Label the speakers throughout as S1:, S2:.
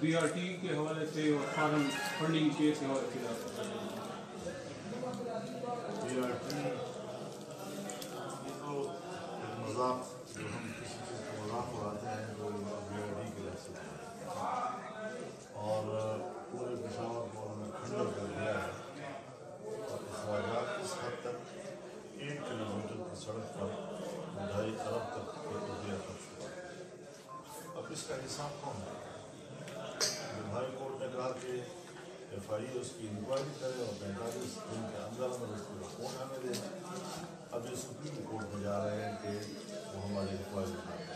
S1: BRT کے حوالے سے اور فارم فنڈنگ کیس کے حوالے سے
S2: BRT تو مذاق جو ہم کسی چیز کا مذاق اڑاتے ہیں جو BRT کی وجہ سے اور پورے پشاور کو انہوں نے کھنڈر کر دیا ہے اور اخراجات اس حد تک 1 کلومیٹر کی سڑک پر 2.5 ارب تک روپیہ خرچ ہوا. اب اس کا حساب کون ہے؟ ہائی کورٹ نے کہا کہ FI اس کی انکوائری کرے اور 45 دن کے اندر اس کو رپورٹ ہمیں دے. اب یہ سپریم کورٹ میں جا رہے ہیں کہ وہ ہماری انکوائری نہ کرے.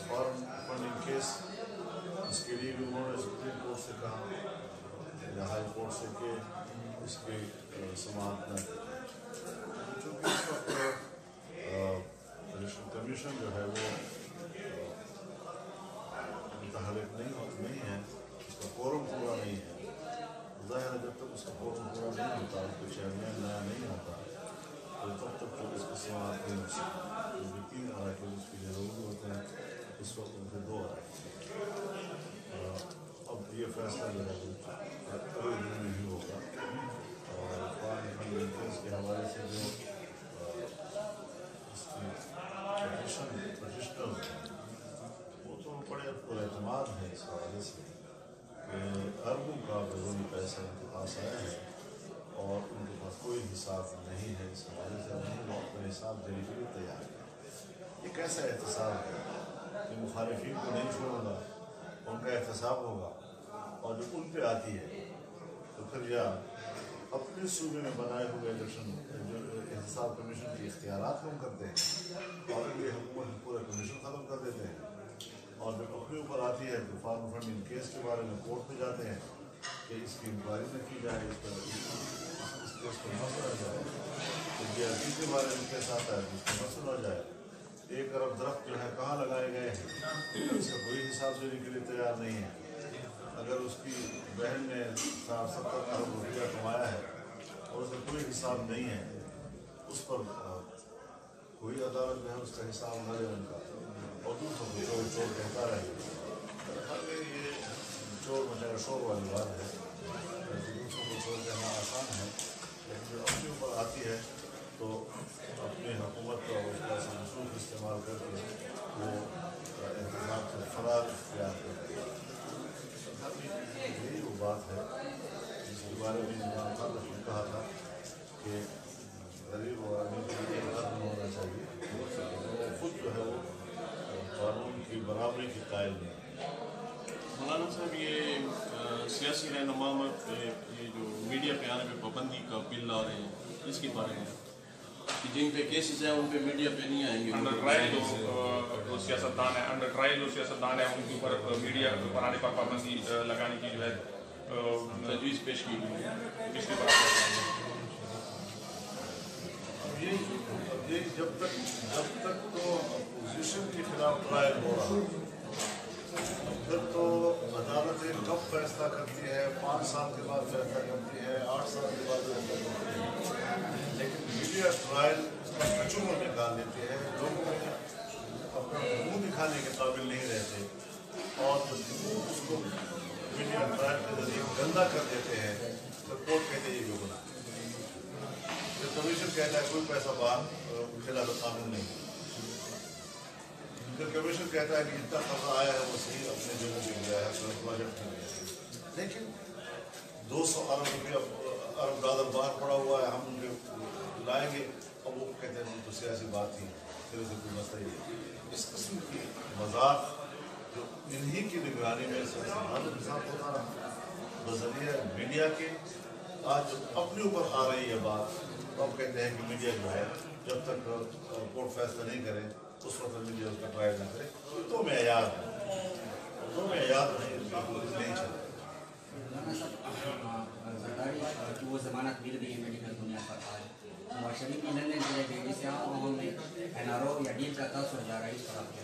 S2: فارم فنڈنگ کیس اس کے لیے بھی انہوں نے سپریم کورٹ سے کہا یا ہائی کورٹ سے کہ اس کی سماعت نہ کرے. چونکہ اس وقت الیکشن کمیشن جو ہے وہ متحرک نہیں ہے, اس کا قورم پورا نہیں ہے. ظاہر ہے جب تک اس کا قورم پورا نہیں ہوتا, اس کا چیئرمین نیا نہیں ہوتا, تو تب تک تو اس کی سماعت نہیں ہو سکتی. کیونکہ 3 اراکین اس کے لیے ضروری ہوتے ہیں, اس وقت ان کے 2 اراکین. اب یہ فیصلہ جو ہے اگلے دن میں ہی ہوگا. اور فارم فنڈنگ کیس کے حوالے سے جو اس کی پٹیشنر وہ تو بڑے پر اعتماد ہے اس حوالے سے کہ اربوں کا بیرونی پیسہ ان کے پاس آیا ہے اور ان کے پاس کوئی حساب نہیں ہے. اس حوالے سے نہیں وہ اپنا حساب دینے کے لیے تیار ہے. یہ کیسا احتساب ہے کہ مخالفین کو نہیں چھوڑوں گا, ان کا احتساب ہوگا, اور جو ان پہ آتی ہے تو پھر یا اپنے صوبے میں بنائے ہوئے الیکشن جو احتساب کمیشن کے اختیارات کم کرتے ہیں اور اگلی حکومت پورا کمیشن ختم کر دیتے ہیں, اور جب اپنے اوپر آتی ہے تو فارم فنڈنگ کیس کے بارے میں کورٹ میں جاتے ہیں کہ اس کی انکوائری نہ کی جائے, اس کیس کو نہ سنا جائے. تو BRT کے بارے میں کیس آتا ہے اس کو نہ سنا جائے. 1 ارب درخت جو ہے کہاں لگائے گئے ہیں اس کا کوئی حساب دینے کے لیے تیار نہیں ہے. اگر اس کی بہن نے 60-70 ارب روپیہ کمایا ہے اور اس کا کوئی حساب نہیں ہے, اس پر کوئی عدالت جو ہے اس کا حساب نہ لے ان کا, اور دوسروں کو چور چور کہتا رہے. یہ چور مچایا شور والی بات ہے. دوسروں کو چور کہنا آسان ہے, لیکن جو اپنے اوپر آتی ہے تو اپنی حکومت کا اس کا منسوخ استعمال کر کے وہ انتظام سے فرار اختیار کرتے ہیں. یہی وہ بات ہے جس کے بارے میں عمران خان نے کہا تھا کہ غریب اور امیر کے لیے ختم ہونا چاہیے. وہ خود جو ہے وہ قانون کی برابری کی قائل نہیں.
S3: مولانا صاحب یہ سیاسی رہنما یہ جو میڈیا پہ آنے پہ پابندی کا بل لا رہے ہیں, اس کے بارے میں کہ جن پہ کیسز ہیں ان پہ میڈیا پہ نہیں آئیں گے.
S4: انڈر ٹرائل جو سیاستدان ہیں ان کے اوپر میڈیا بنانے پر پابندی لگانے کی جو ہے
S3: تجویز پیش کی گئی ہے.
S4: اس کے بعد
S2: یہ جب تک تو اپوزیشن کے خلاف ٹرائل ہو رہا, پھر تو عدالتیں کب فیصلہ کرتی ہے, 5 سال کے بعد فیصلہ کرتی ہے, 8 سال کے بعد فیصلہ کرتی ہے. لیکن میڈیا ٹرائل اس کا کچور نکال دیتی ہے. لوگوں میں اپنا منہ دکھانے کے قابل نہیں رہتے, اور اس کو میڈیا ٹرائل کے ذریعے گندا کر دیتے ہیں. تو کورٹ کہتے ہیں یہ جو گناہ, پھر کمیشن کہتا ہے کوئی پیسہ باہر خلاف قانون نہیں. پھر کمیشن کہتا ہے کہ جتنا خبر آیا ہے وہ صحیح اپنے جگہ سے گیا ہے, اپنا پروجیکٹ میں گیا ہے. لیکن 200 ارب روپیہ ارب ڈالر باہر پڑا ہوا ہے, ہم ان کے لائیں گے, اور وہ کہتے ہیں تو سیاسی بات تھی, پھر اسے کوئی مسئلہ ہی نہیں. اس قسم کی مذاق جو انہی کی نگرانی میں سیاستدانوں کے ساتھ ہوتا رہا بذریعہ میڈیا کے. آج جب اپنے اوپر آ رہی ہے بات, تو اب کہتے ہیں کہ میڈیا جو ہے جب تک کورٹ فیصلہ نہیں کرے اس وقت میڈیا اس کا ٹرائل نہ کرے. تو معیار ہے, تو معیار نہیں چلے.
S5: سرکاری جو وہ ضمانت مل گئی ہے میڈیکل دنیا پر آج نواز شریف کی لندن جو ہے دہلی سے عوام میں NRO یا ڈیل کا تاثر جا رہا ہے, اس پر آپ کیا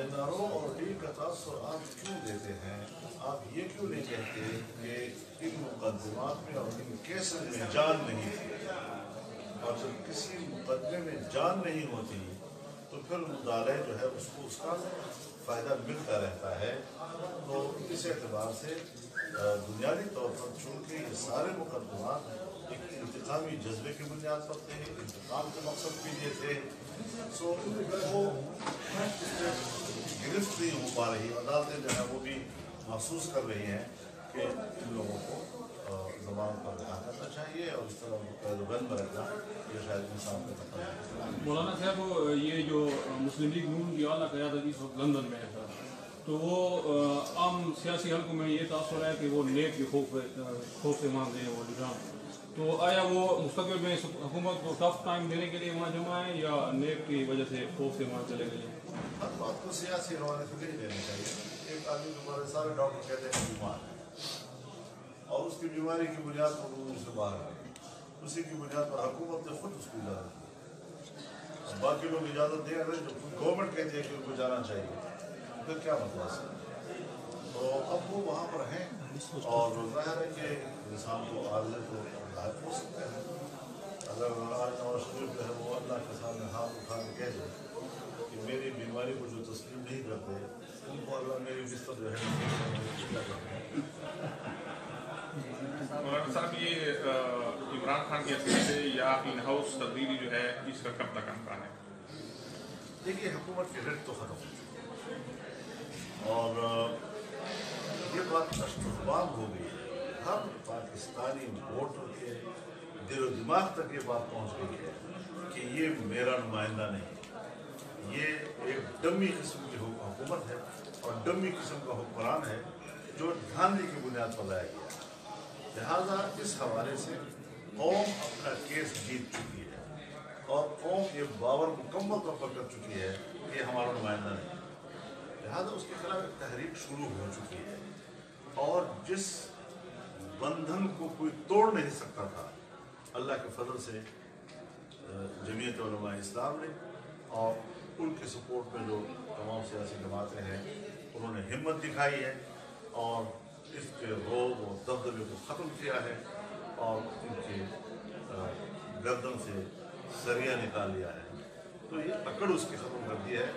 S2: NRO اور ڈیل کا تاثر آپ کیوں دیتے ہیں؟ آپ یہ کیوں نہیں کہتے کہ ان مقدمات میں اور ان کیسز میں جان نہیں تھی, اور جب کسی مقدمے میں جان نہیں ہوتی تو پھر مطالعہ جو ہے اس کو اس کا फ़ायदा मिलता रहता है। तो इस एतबार से बुनियादी तौर पर चूँकि ये सारे मुकदमात एक इंतकामी जज्बे की बुनियाद पर थे, इंतकाम के मकसद के लिए थे, सो वो गिरफ्त नहीं हो पा रही। अदालतें जो है वो भी महसूस कर रही हैं कि इन लोगों को ज़बान पर रहा करना चाहिए और इस तरह कैदबंद में रखना ये शायद इंसान का तकल्लुफ़ है।
S1: मौलाना साहब, ये जो मुस्लिम लीग नून की आला क़यादत इस वक्त लंदन में है, तो वो आम सियासी हल्कों में ये तासुर है कि वो नेब के खौफ से मान रहे हैं वो निज़ाम। तो आया वो मुस्तक़बिल में हुकूमत को टफ टाइम देने के लिए वहाँ जमा है या नेब की वजह से खौफ से वहाँ चले गए हैं?
S2: हर बात को सियासी हवाले से नहीं लेना चाहिए। एक आदमी को बड़े सारे डॉक्टर कहते हैं बीमार है और उसकी बीमारी की बुनियाद पर वो उससे बाहर है, उसी की बुनियाद पर हुकूमत ने खुद उसको इजाज़त दी। बाकी लोग इजाज़त दे रहे जो गवर्नमेंट कहती है कि उनको जाना चाहिए, फिर क्या मतलब है? तो अब वो वहाँ पर हैं और ज़ाहिर है कि इंसान को आज़े तो लायक हो सकते हैं। अगर आज नवाज शरीफ जो है वो अल्लाह के सामने हाथ उठा के कह दे कि मेरी बीमारी को जो तस्लीम नहीं करते उनको अल्लाह मेरी बिस्तर जो है
S4: मौलाना साहब, ये इमरान खान की हैसियत से या इन हाउस तब्दीली जो है इसका कब तक इम्कान है?
S2: देखिए, हुकूमत की रेट तो ख़त्म हो चुकी है और ये बात अश्तुज़बान हो गई है। हर पाकिस्तानी वोटर के दिल और दिमाग तक ये बात पहुँच गई है कि ये मेरा नुमाइंदा नहीं, ये एक डमी किस्म की हुकूमत है और डमी किस्म का हुक्मरान है जो धांधली की बुनियाद पर लाया गया। लिहाजा इस हवाले से कौम अपना केस जीत चुकी है और कौम ये बावर मुकम्मल तौर पर कर चुकी है कि हमारा नुमाइंदा नहीं। लिहाजा उसके खिलाफ एक तहरीक शुरू हो चुकी है और जिस बंधन को कोई तोड़ नहीं सकता था, अल्लाह के फजल से जमीयत उलमा इस्लाम ने और उनके सपोर्ट में जो तमाम सियासी जमातें हैं उन्होंने हिम्मत दिखाई है और इसके रोब और दबदबे को ख़त्म किया है और इनके गर्दन से सरिया निकाल लिया है। तो ये अकड़ उसकी ख़त्म कर दी है।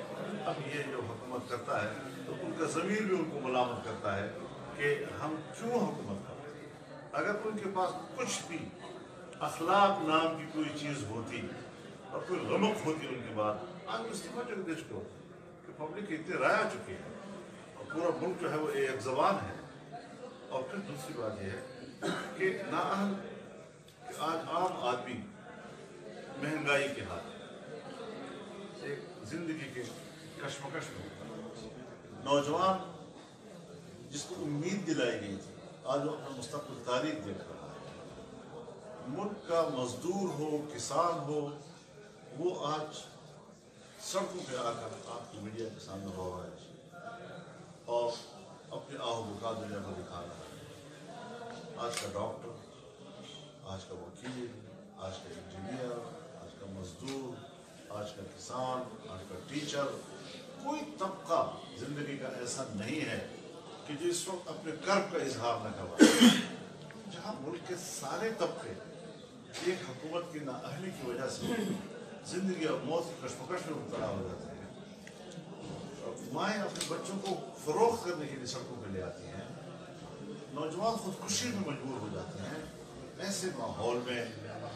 S2: अब ये जो हुकूमत करता है तो उनका ज़मीर भी उनको मलामत करता है कि हम क्यों हुकूमत करते हैं। अगर उनके पास कुछ भी अखलाक नाम की कोई चीज़ होती और कोई रमक होती उनकी बात, आज इस्तीफा जो देश को कि पब्लिक इतनी राय आ चुकी है और पूरा मुल्क जो है वो एक ज़बान है। और फिर दूसरी बात यह है कि नाअहल कि आज आम आदमी महंगाई के हाथ एक जिंदगी के कश्मकश में होता है। नौजवान जिसको उम्मीद दिलाई गई थी आज वो अपना मुस्तक़बिल तारीख देख रहा है। मुल्क का मजदूर हो, किसान हो, वो आज सड़कों पे आकर आपकी मीडिया के सामने रो रहा है और अपने आहो बुका दुनिया को दिखा रहा है। आज का डॉक्टर, आज का वकील, आज का इंजीनियर, आज का मजदूर, आज का किसान, आज का टीचर, कोई तबका जिंदगी का ऐसा नहीं है कि जो इस वक्त अपने कर्ब का इजहार न करवा। जहाँ मुल्क के सारे तबके एक हुकूमत की नाअहली की वजह से जिंदगी और मौत की कशमकश में मुब्तला हो जाते हैं। माएँ अपने बच्चों को फरोख्त करने के लिए सड़कों पर ले आती हैं, नौजवान खुदकुशी में मजबूर हो जाते हैं। ऐसे माहौल में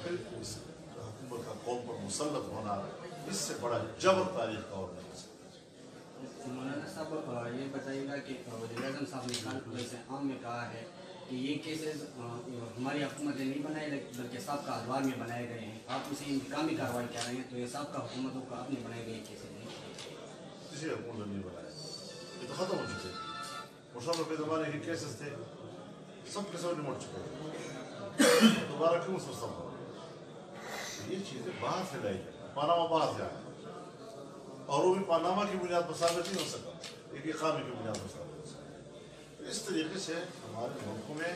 S2: फिर इस हुकूमत का कौम पर मुसल्लत होना, इससे बड़ा जबर तारीख का और नहीं हो सकता।
S5: मौलाना साहब, ये बताइएगा कि वज़ीर-ए-आज़म साहब ने कानपुर से आम में कहा है कि ये केसेस हमारी हुकूमत ने नहीं बनाए बल्कि सबका अखबार में बनाए गए हैं। आप इसे इंतकामी कार्रवाई कह रहे हैं, तो ये सबका हुकूमतों का अपने बनाए गए केसेस नहीं,
S2: किसी हुकूमत नहीं बनाया, ये तो ख़त्म हो चुके। मुशर्रफ के ज़माने के केसेस थे, सब के सब निमट चुके हैं, दोबारा क्यों सब हो? ये चीज़ें बाहर से लाई जाए, पानामा बाहर से आए और वो भी पानामा की बुनियाद पर साबित नहीं हो सका, एक इक़ामे की बुनियाद पर साबित हो सका। तो इस तरीके से हमारे मुल्कों में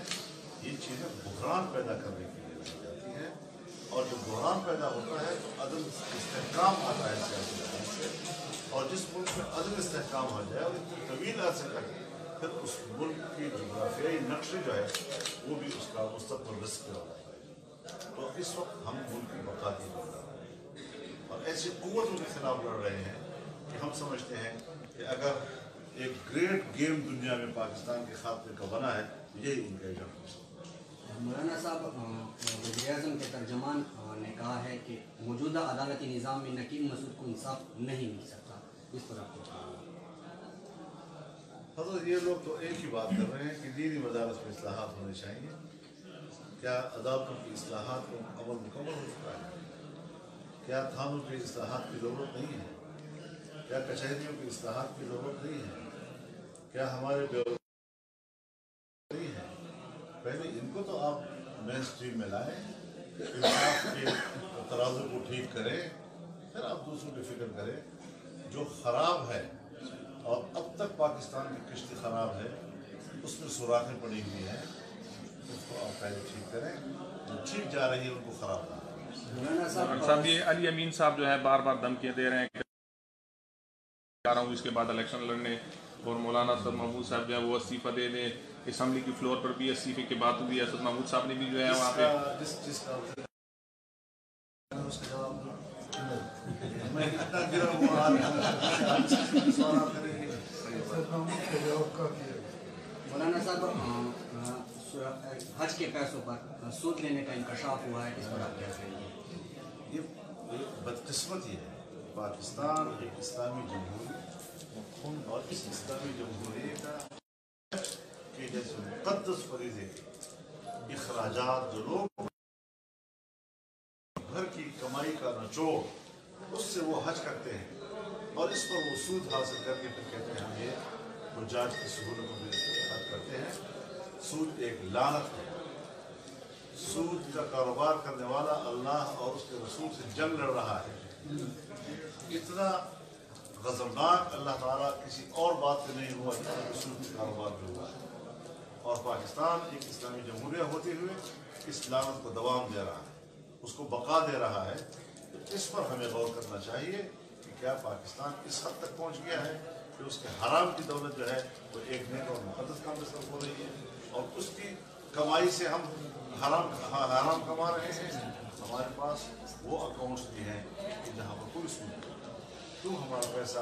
S2: ये चीज़ें बुहरान पैदा करने के लिए लाई जाती हैं और जब बुहरान पैदा होता है तो अदम इस्तेहकाम आता है सियासी लिहाज से। और जिस मुल्क में अदम इस्तेहकाम हो जाए और इतने तवील अरसे तक फिर उस मुल्क की जोग्राफियाई नक्शे जो है वो भी उसका मुस्तक़बिल रिस्क में होता है। तो इस वक्त हम मुल्क की बका की लड़ रहे हैं और ऐसी क़ुव्वतों के खिलाफ लड़ रहे हैं कि हम समझते हैं कि अगर एक ग्रेट गेम दुनिया में पाकिस्तान के खात्मे का बना है, यही उनका एजेंडा है।
S5: मौलाना साहब, वज़ीर-ए-आज़म के तर्जमान ने कहा है कि मौजूदा अदालती निज़ाम में नकीम मसूद को इंसाफ नहीं मिल सकता, इस पर आपको
S2: हज़रत ये लोग तो एक ही बात कर रहे हैं कि दीनी मदारस में इस्लाहात होने चाहिए। क्या अदालतों की इस्लाहात को अमल मुकम्मल हो चुका है? क्या थानों की इस्लाहात की ज़रूरत नहीं है? क्या कचहरियों की इस्लाहात की ज़रूरत नहीं है? क्या हमारे नहीं है? पहले इनको तो आप मेन स्ट्रीम में लाएं, इंसाफ के तराजू को ठीक करें, फिर आप दूसरों की फिक्र करें। जो ख़राब है और अब तक पाकिस्तान की किश्ती ख़राब है, उसमें सुराखें पड़ी हुई हैं, उसको आप पहले ठीक करें। जो ठीक जा रही है उनको ख़राब ना करें।
S4: साहब, ये अली अमीन साहब जो है बार बार धमकियाँ दे रहे हैं कि आ रहा हूँ इसके बाद इलेक्शन लड़ने, और मौलाना असद महमूद साहब जो है वो इस्तीफ़ा दे दें। असम्बली की फ्लोर पर भी इस्तीफ़े की बात हुई। असद महमूद साहब ने भी जो है वहाँ पे
S2: मैं इतना गिरा हुआ
S5: मौलाना साहब, हज के पैसों पर सूद लेने का इंकशाफ हुआ है, इस पर आप क्या कहेंगे?
S2: ये बदकिस्मती है। पाकिस्तान एक इस्लामी जमहूरी और इस इस्लामी जमहूरी का कि जैसे मुक़द्दस फरीज़े इखराजात जो लोग घर की कमाई का निचोड़ उससे वो हज करते हैं और इस पर वो सूद हासिल करके फिर कहते हैं हम ये हुज्जाज की सहूलतों में खर्च करते हैं। सूद एक लानत है। सूद का कारोबार करने वाला अल्लाह और उसके रसूल से जंग लड़ रहा है। इतना गज़बनाक अल्लाह ताला किसी और बात से नहीं हुआ जितना सूद के कारोबार में हुआ है। और पाकिस्तान एक इस्लामी जमहूरिया होते हुए इस लानत को दवाम दे रहा है, उसको बका दे रहा है। तो इस पर हमें गौर करना चाहिए कि क्या पाकिस्तान इस हद तक पहुँच गया है कि उसके हराम की दौलत जो है वो एक नेक और मुक़द्दस काम में सर्फ हो रही है और उसकी कमाई से हम हराम कमा रहे हैं। हमारे पास वो अकाउंट्स भी हैं कि जहाँ पर कोई सूद नहीं। क्यों हमारा पैसा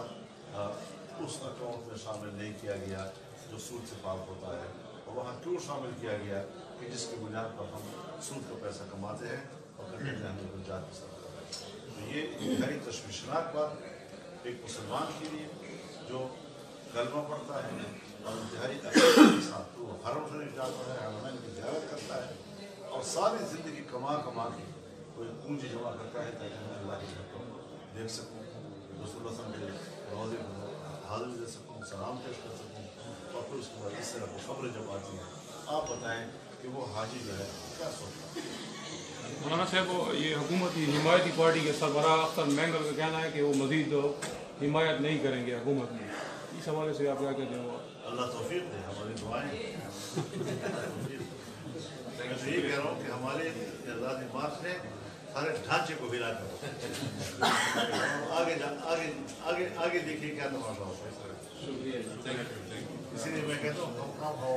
S2: उस अकाउंट में शामिल नहीं किया गया जो सूद से पाक होता है, और वहाँ क्यों शामिल किया गया कि जिसकी बुनियाद पर हम सूद का पैसा कमाते हैं और कहते हैं हमें गुजात की सर्फ कर रहे हैं। तो ये इंतहाई तशवीशनाक बात एक मुसलमान के लिए जो कलमा पढ़ता है और इंतहाई के साथ तो हरम शरीफ जाता है, हरमैन की ज़ियारत करता है और सारी ज़िंदगी कमा के कोई पूंजी जमा करता है ताकि मैं अल्लाह के घर को देख सकूँ, रसूलुल्लाह सल्लल्लाहु अलैहि वसल्लम के रोज़े को हाज़िर दे सकूँ, सलाम पेश कर सकूँ। और फिर उसके बाद इस तरह की खबरें जब आती हैं, आप बताएं कि वो हाजी जो है क्या सोचता है।
S1: मौलाना साहब, ये हुकूमती हिमायती पार्टी के सरबराह अख्तर मैंगल का कहना है कि वो मज़ीद हिमायत नहीं करेंगे हुकूमत में। इस हवाले से आप क्या कहते हैं?
S2: अल्लाह तौफीक दे, हमारी दुआएं। मैं तो ये कह रहा हूँ कि हमारे आज़ादी मार्च ने सारे ढांचे को हिला कर आगे देखिए क्या तमाशा होता है। इसीलिए मैं कहता हूँ हम काम खाओ